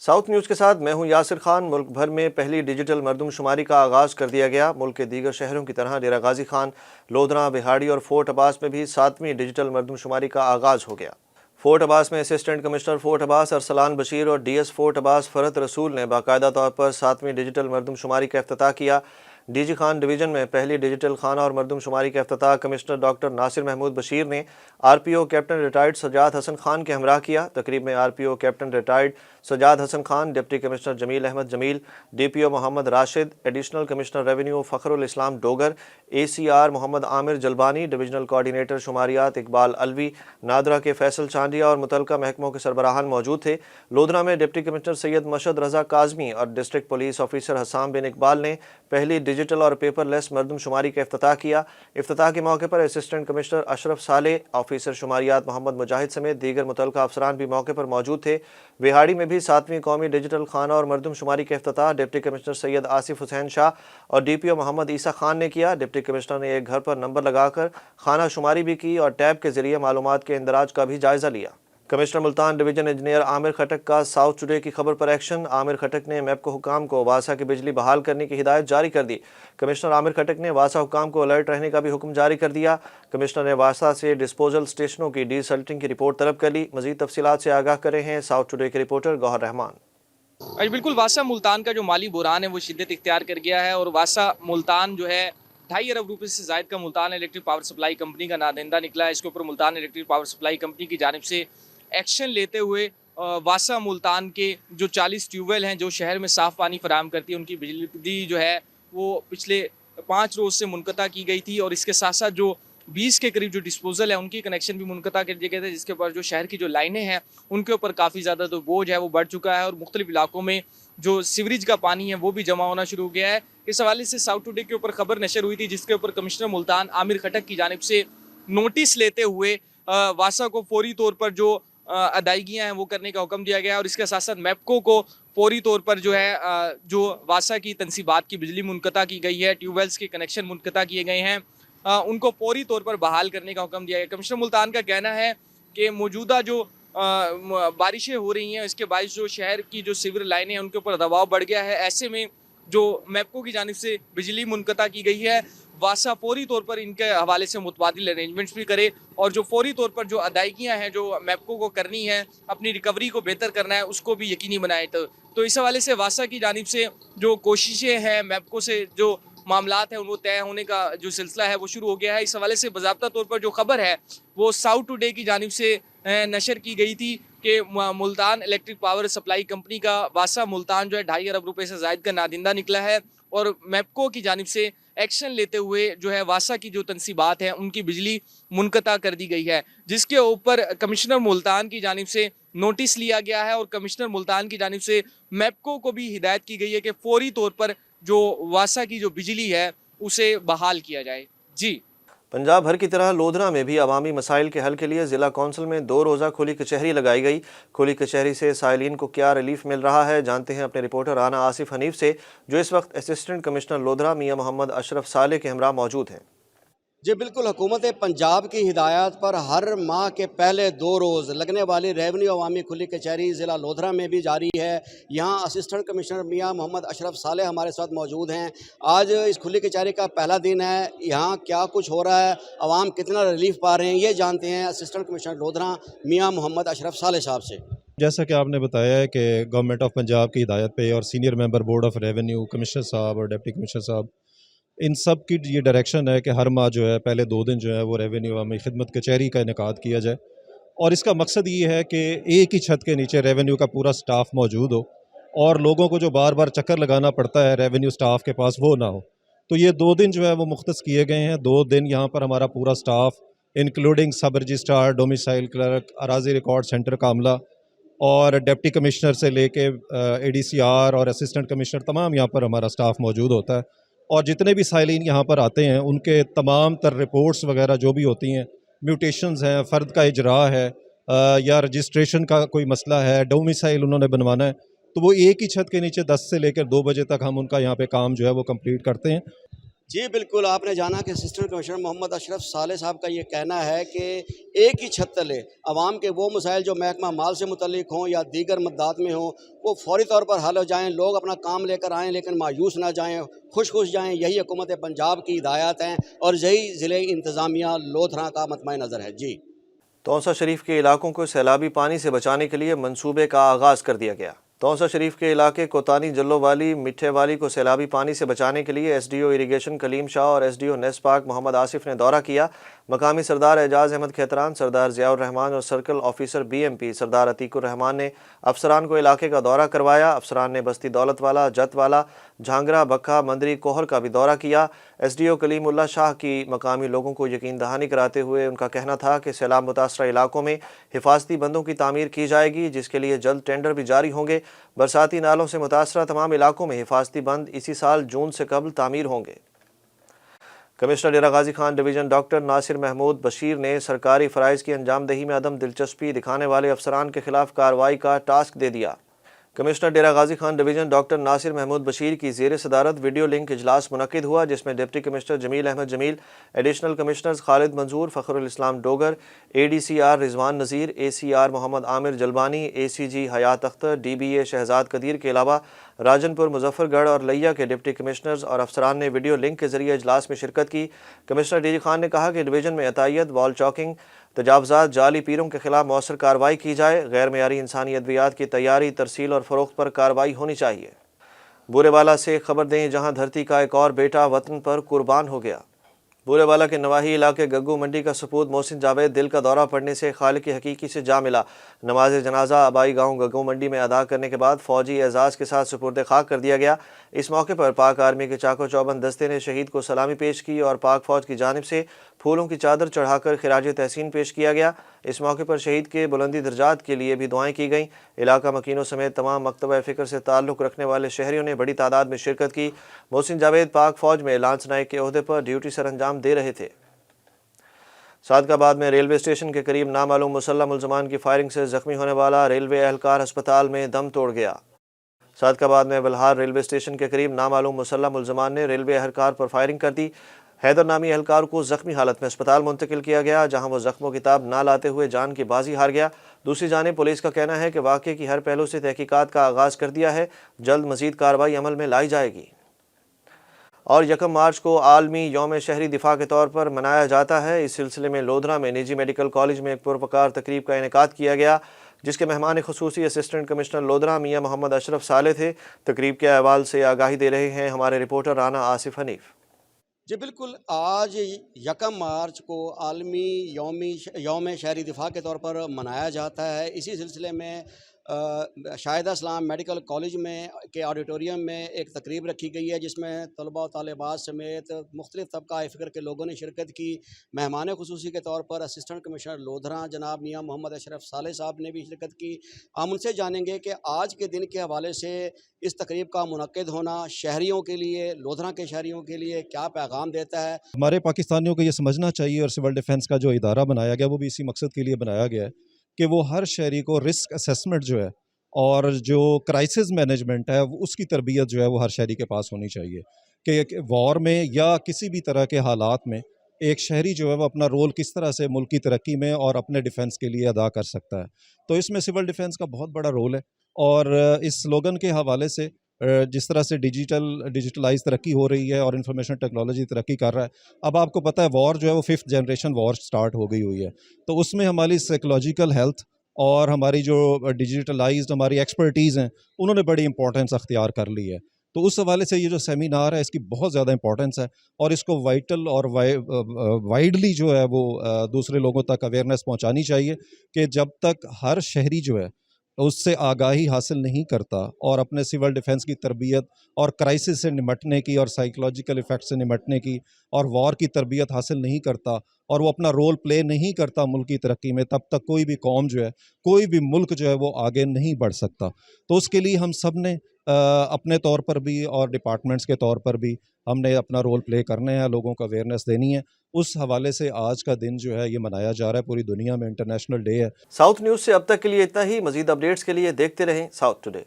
South news کے ساتھ میں ہوں یاسر خان۔ ملک بھر میں پہلی ڈیجیٹل مردم شماری کا آغاز کر دیا گیا۔ ملک کے دیگر شہروں کی طرح ڈیرہ غازی خان، لودھراں، بہاڑی اور فورٹ عباس میں بھی 7ویں ڈیجیٹل مردم شماری کا آغاز ہو گیا۔ فورٹ عباس میں اسسٹنٹ کمشنر فورٹ عباس ارسلان بشیر اور ڈی ایس فورٹ عباس فرحت رسول نے باقاعدہ طور پر 7ویں ڈیجیٹل مردم شماری کا افتتاح کیا۔ ڈی جی خان ڈویژن میں پہلی ڈیجیٹل خانہ اور مردم شماری کا افتتاح کمشنر ڈاکٹر ناصر محمود بشیر نے آر پی او کیپٹن ریٹائرڈ سجاد حسن خان کے ہمراہ کیا۔ تقریب میں آر پی او کیپٹن ریٹائرڈ سجاد حسن خان، ڈپٹی کمشنر جمیل احمد جمیل، ڈی پی او محمد راشد، ایڈیشنل کمشنر ریونیو فخر الاسلام ڈوگر، اے سی آر محمد عامر جلبانی، ڈویژنل کوآرڈینیٹر شماریات اقبال الوی، نادرا کے فیصل چانڈیا اور متعلقہ محکموں کے سربراہان موجود تھے۔ لودھراں میں ڈپٹی کمشنر سید مشہد رضا کاظمی اور ڈسٹرکٹ پولیس آفیسر حسام بن اقبال نے پہلی ڈیجیٹل اور پیپر لیس مردم شماری کا افتتاح کیا۔ افتتاح کے موقع پر اسسٹنٹ کمشنر اشرف صالح، آفیسر شماریات محمد مجاہد سمیت دیگر متعلقہ افسران بھی موقع پر موجود تھے۔ وہاڑی میں بھی 7ویں قومی ڈیجیٹل خانہ اور مردم شماری کا افتتاح ڈپٹی کمشنر سید آصف حسین شاہ اور ڈی پی او محمد عیسیٰ خان نے کیا۔ ڈپٹی کمشنر نے ایک گھر پر نمبر لگا کر خانہ شماری بھی کی اور ٹیب کے ذریعے معلومات کے اندراج کا بھی جائزہ لیا۔ کمشنر ملتان ڈویژن انجینئر عامر خٹک کا ساؤتھ ٹوڈے کی خبر پر ایکشن۔ عامر خٹک نے میپکو حکام کو واسا کی بجلی بحال کرنے کی ہدایت جاری کر دی۔ کمشنر عامر خٹک نے واسا حکام کو الرٹ رہنے کا بھی حکم جاری کر دیا۔ کمشنر نے واسا سے ڈسپوزل سٹیشنوں کی ڈی سلٹنگ کی رپورٹ طلب کر لی۔ مزید تفصیلات سے آگاہ کر رہے ہیں ساؤتھ ٹوڈے کے رپورٹر گوہر رحمان۔ بالکل، واسا ملتان کا جو مالی بحران ہے وہ شدت اختیار کر گیا ہے، اور واسا ملتان جو ہے 2.5 ارب روپے سے زائد کا Multan electric power supply company کا نادندہ نکلا ہے۔ اس کے اوپر Multan electric power supply company کی جانب سے ایکشن لیتے ہوئے واسا ملتان کے جو 40 ٹیوب ویل ہیں جو شہر میں صاف پانی فراہم کرتی ہے، ان کی بجلی جو ہے وہ پچھلے 5 روز سے منقطع کی گئی تھی، اور اس کے ساتھ ساتھ جو 20 کے قریب جو ڈسپوزل ہے ان کی کنیکشن بھی منقطع کر دیے گئے تھے، جس کے اوپر جو شہر کی جو لائنیں ہیں ان کے اوپر کافی زیادہ تو بوجھ ہے وہ بڑھ چکا ہے، اور مختلف علاقوں میں جو سیوریج کا پانی ہے وہ بھی جمع ہونا شروع ہو گیا ہے۔ اس حوالے سے ساؤتھ ٹوڈے کے اوپر خبر نشر ہوئی تھی، جس کے اوپر کمشنر ملتان عامر خٹک کی جانب سے نوٹس لیتے ہوئے واسا کو فوری طور پر جو ادائیگیاں ہیں وہ کرنے کا حکم دیا گیا، اور اس کے ساتھ ساتھ میپکو کو فوری طور پر جو ہے جو واسا کی تنصیبات کی بجلی منقطع کی گئی ہے، ٹیوب ویلز کے کنیکشن منقطع کیے گئے ہیں، ان کو فوری طور پر بحال کرنے کا حکم دیا گیا۔ کمشنر ملتان کا کہنا ہے کہ موجودہ جو بارشیں ہو رہی ہیں اس کے باعث جو شہر کی جو سیور لائنیں ہیں ان کے اوپر دباؤ بڑھ گیا ہے۔ ایسے میں جو میپکو کی جانب سے بجلی منقطع کی گئی ہے، واسا فوری طور پر ان کے حوالے سے متبادل ارینجمنٹس بھی کرے، اور جو فوری طور پر جو ادائیگیاں ہیں جو میپکو کو کرنی ہے، اپنی ریکوری کو بہتر کرنا ہے، اس کو بھی یقینی بنائے۔ تو اس حوالے سے واسا کی جانب سے جو کوششیں ہیں میپکو سے جو معاملات ہیں وہ طے ہونے کا جو سلسلہ ہے وہ شروع ہو گیا ہے۔ اس حوالے سے باضابطہ طور پر جو خبر ہے وہ ساؤتھ ٹوڈے کی جانب سے نشر کی گئی تھی کہ Multan electric power supply company کا واسا ملتان جو ہے 2.5 ارب روپے سے زائد کا نادندہ نکلا ہے، اور میپکو کی جانب سے ایکشن لیتے ہوئے جو ہے واسا کی جو تنصیبات ہیں ان کی بجلی منقطع کر دی گئی ہے، جس کے اوپر کمشنر ملتان کی جانب سے نوٹس لیا گیا ہے، اور کمشنر ملتان کی جانب سے میپکو کو بھی ہدایت کی گئی ہے کہ فوری طور پر جو واسا کی جو بجلی ہے اسے بحال کیا جائے۔ جی، پنجاب بھر کی طرح لودھراں میں بھی عوامی مسائل کے حل کے لیے ضلع کونسل میں 2 روزہ کھلی کچہری لگائی گئی۔ کھلی کچہری سے سائلین کو کیا ریلیف مل رہا ہے، جانتے ہیں اپنے رپورٹر رانا آصف حنیف سے، جو اس وقت اسسٹنٹ کمشنر لودھراں میاں محمد اشرف صالح کے ہمراہ موجود ہیں۔ جی بالکل، حکومت پنجاب کی ہدایات پر ہر ماہ کے پہلے 2 روز لگنے والی ریونیو عوامی کھلی کچہری ضلع لودھراں میں بھی جاری ہے۔ یہاں اسسٹنٹ کمشنر میاں محمد اشرف صالح ہمارے ساتھ موجود ہیں۔ آج اس کھلی کچہری کا پہلا دن ہے، یہاں کیا کچھ ہو رہا ہے، عوام کتنا ریلیف پا رہے ہیں، یہ جانتے ہیں اسسٹنٹ کمشنر لودھراں میاں محمد اشرف صالح صاحب سے۔ جیسا کہ آپ نے بتایا ہے کہ گورنمنٹ آف پنجاب کی ہدایت پہ اور senior member board of revenue commissioner صاحب اور ڈپٹی کمشنر صاحب ان سب کی یہ ڈائریکشن ہے کہ ہر ماہ جو ہے پہلے 2 دن جو ہے وہ ریونیو عوامی خدمت کچہری کا انعقاد کیا جائے، اور اس کا مقصد یہ ہے کہ ایک ہی چھت کے نیچے ریونیو کا پورا سٹاف موجود ہو، اور لوگوں کو جو بار بار چکر لگانا پڑتا ہے ریونیو سٹاف کے پاس وہ نہ ہو۔ تو یہ 2 دن جو ہے وہ مختص کیے گئے ہیں۔ 2 دن یہاں پر ہمارا پورا سٹاف انکلوڈنگ سب رجسٹرار، ڈومیسائل کلرک، اراضی ریکارڈ سینٹر کا عملہ اور ڈپٹی کمشنر سے لے کے اے ڈی سی آر اور اسسٹنٹ کمشنر تمام یہاں پر ہمارا سٹاف موجود ہوتا ہے، اور جتنے بھی سائلین یہاں پر آتے ہیں ان کے تمام تر رپورٹس وغیرہ جو بھی ہوتی ہیں، میوٹیشنز ہیں، فرد کا اجراء ہے یا رجسٹریشن کا کوئی مسئلہ ہے، ڈومیسائل انہوں نے بنوانا ہے، تو وہ ایک ہی چھت کے نیچے 10 سے لے کر 2 بجے تک ہم ان کا یہاں پہ کام جو ہے وہ کمپلیٹ کرتے ہیں۔ جی بالکل، آپ نے جانا کہ اسسٹنٹ کمشنر محمد اشرف صالح صاحب کا یہ کہنا ہے کہ ایک ہی چھت تلے عوام کے وہ مسائل جو محکمہ مال سے متعلق ہوں یا دیگر مدات میں ہوں وہ فوری طور پر حل ہو جائیں، لوگ اپنا کام لے کر آئیں لیکن مایوس نہ جائیں، خوش جائیں، یہی حکومت پنجاب کی ہدایات ہیں اور یہی ضلع انتظامیہ لودھراں کا مطمع نظر ہے۔ جی تونسا شریف کے علاقوں کو سیلابی پانی سے بچانے کے لیے منصوبے کا آغاز کر دیا گیا۔ تونسا شریف کے علاقے کوتانی جلو والی میٹھے والی کو سیلابی پانی سے بچانے کے لیے ایس ڈی او اریگیشن کلیم شاہ اور ایس ڈی او نیس پاک محمد آصف نے دورہ کیا۔ مقامی سردار اعجاز احمد کھیتران، سردار ضیاء الرحمان اور circle officer B M P Sardar Atiq الرحمان نے افسران کو علاقے کا دورہ کروایا۔ افسران نے بستی دولت والا، جت والا، جھانگرا، بکھا، مندری، کوہر کا بھی دورہ کیا۔ ایس ڈی او کلیم اللہ شاہ کی مقامی لوگوں کو یقین دہانی کراتے ہوئے ان کا کہنا تھا کہ سیلاب متاثرہ علاقوں میں حفاظتی بندوں کی تعمیر کی جائے گی، جس کے لیے جلد ٹینڈر بھی جاری ہوں گے۔ برساتی نالوں سے متاثرہ تمام علاقوں میں حفاظتی بند اسی سال جون سے قبل تعمیر ہوں گے۔ Commissioner Dera Ghazi Khan division doctor ناصر محمود بشیر نے سرکاری فرائض کی انجام دہی میں عدم دلچسپی دکھانے والے افسران کے خلاف کارروائی کا ٹاسک دے دیا۔ Commissioner Dera Ghazi Khan division doctor ناصر محمود بشیر کی زیر صدارت ویڈیو لنک اجلاس منعقد ہوا، جس میں ڈپٹی کمشنر جمیل احمد جمیل، ایڈیشنل کمشنرز خالد منظور، فخر الاسلام ڈوگر، اے ڈی سی آر رضوان نذیر، اے سی آر محمد عامر جلبانی، اے سی جی حیات اختر، ڈی بی اے شہزاد قدیر کے علاوہ راجن پور، مظفر گڑھ اور لیا کے ڈپٹی کمشنرز اور افسران نے ویڈیو لنک کے ذریعے اجلاس میں شرکت کی۔ کمشنر ڈی جی خان نے کہا کہ ڈویژن میں عطائیت، وال چاکنگ، تجاوزات، جعلی پیروں کے خلاف مؤثر کارروائی کی جائے۔ غیر معیاری انسانی ادویات کی تیاری، ترسیل اور فروخت پر کارروائی ہونی چاہیے۔ بورے والا سے خبر دیں جہاں دھرتی کا ایک اور بیٹا وطن پر قربان ہو گیا۔ بورے والا کے نواحی علاقے گگو منڈی کا سپود محسن جاوید دل کا دورہ پڑنے سے خالق حقیقی سے جا ملا۔ نماز جنازہ آبائی گاؤں گگو منڈی میں ادا کرنے کے بعد فوجی اعزاز کے ساتھ سپرد خاک کر دیا گیا۔ اس موقع پر پاک آرمی کے چاقو چوبند دستے نے شہید کو سلامی پیش کی اور پاک فوج کی جانب سے پھولوں کی چادر چڑھا کر خراج تحسین پیش کیا گیا۔ اس موقع پر شہید کے بلندی درجات کے لیے بھی دعائیں کی گئیں۔ علاقہ مکینوں سمیت تمام مکتبہ فکر سے تعلق رکھنے والے شہریوں نے بڑی تعداد میں شرکت کی۔ محسن جاوید پاک فوج میں لانس نائک کے عہدے پر ڈیوٹی سر انجام دے رہے تھے۔ صادق آباد میں ریلوے اسٹیشن کے قریب نامعلوم مسلح ملزمان کی فائرنگ سے زخمی ہونے والا ریلوے اہلکار ہسپتال میں دم توڑ گیا۔ صادق آباد میں بلہار ریلوے اسٹیشن کے قریب نامعلوم مسلح ملزمان نے ریلوے اہلکار پر فائرنگ کر دی۔ حیدر نامی اہلکار کو زخمی حالت میں اسپتال منتقل کیا گیا، جہاں وہ زخموں کی تاب نہ لاتے ہوئے جان کی بازی ہار گیا۔ دوسری جانب پولیس کا کہنا ہے کہ واقعے کی ہر پہلو سے تحقیقات کا آغاز کر دیا ہے، جلد مزید کارروائی عمل میں لائی جائے گی۔ اور 1 مارچ کو عالمی یوم شہری دفاع کے طور پر منایا جاتا ہے۔ اس سلسلے میں لودھرا میں نجی میڈیکل کالج میں ایک پروپکار تقریب کا انعقاد کیا گیا، جس کے مہمان خصوصی اسسٹنٹ کمشنر لودھرا میاں محمد اشرف صالح تھے۔ تقریب کے احوال سے آگاہی دے رہے ہیں ہمارے رپورٹر رانا آصف حنیف۔ جی بالکل، آج 1 مارچ کو عالمی یوم شہری دفاع کے طور پر منایا جاتا ہے۔ اسی سلسلے میں شاہدہ اسلام میڈیکل کالج میں کے آڈیٹوریم میں ایک تقریب رکھی گئی ہے، جس میں طلباء و طالبات سمیت مختلف طبقہ فکر کے لوگوں نے شرکت کی۔ مہمان خصوصی کے طور پر اسسٹنٹ کمشنر لودھراں جناب میاں محمد اشرف صالح صاحب نے بھی شرکت کی۔ ہم ان سے جانیں گے کہ آج کے دن کے حوالے سے اس تقریب کا منعقد ہونا شہریوں کے لیے، لودھراں کے شہریوں کے لیے کیا پیغام دیتا ہے۔ ہمارے پاکستانیوں کو یہ سمجھنا چاہیے، اور سول ڈیفنس کا جو ادارہ بنایا گیا وہ بھی اسی مقصد کے لیے بنایا گیا ہے کہ وہ ہر شہری کو رسک اسیسمنٹ جو ہے اور جو کرائسس مینجمنٹ ہے اس کی تربیت جو ہے وہ ہر شہری کے پاس ہونی چاہیے، کہ وار میں یا کسی بھی طرح کے حالات میں ایک شہری جو ہے وہ اپنا رول کس طرح سے ملک کی ترقی میں اور اپنے ڈیفنس کے لیے ادا کر سکتا ہے۔ تو اس میں سول ڈیفنس کا بہت بڑا رول ہے، اور اس سلوگن کے حوالے سے جس طرح سے ڈیجیٹلائز ترقی ہو رہی ہے اور انفارمیشن ٹیکنالوجی ترقی کر رہا ہے، اب آپ کو پتہ ہے وار جو ہے وہ 5th جنریشن وار سٹارٹ ہو گئی ہوئی ہے، تو اس میں ہماری سائیکولوجیکل ہیلتھ اور ہماری جو ڈیجیٹلائزڈ ہماری ایکسپرٹیز ہیں انہوں نے بڑی امپورٹنس اختیار کر لی ہے۔ تو اس حوالے سے یہ جو سیمینار ہے اس کی بہت زیادہ امپورٹنس ہے، اور اس کو وائٹل اور وائڈلی جو ہے وہ دوسرے لوگوں تک اویئرنیس پہنچانی چاہیے، کہ جب تک ہر شہری جو ہے اس سے آگاہی حاصل نہیں کرتا اور اپنے سول ڈیفنس کی تربیت اور کرائسس سے نمٹنے کی اور سائیکولوجیکل ایفیکٹ سے نمٹنے کی اور وار کی تربیت حاصل نہیں کرتا اور وہ اپنا رول پلے نہیں کرتا ملک کی ترقی میں، تب تک کوئی بھی قوم جو ہے، کوئی بھی ملک جو ہے وہ آگے نہیں بڑھ سکتا۔ تو اس کے لیے ہم سب نے اپنے طور پر بھی اور ڈپارٹمنٹس کے طور پر بھی ہم نے اپنا رول پلے کرنے ہیں، لوگوں کو اویئرنیس دینی ہے۔ اس حوالے سے آج کا دن جو ہے یہ منایا جا رہا ہے، پوری دنیا میں انٹرنیشنل ڈے ہے۔ ساؤتھ نیوز سے اب تک کے لیے اتنا ہی۔ مزید اپڈیٹس کے لیے دیکھتے رہیں ساؤتھ ٹوڈے۔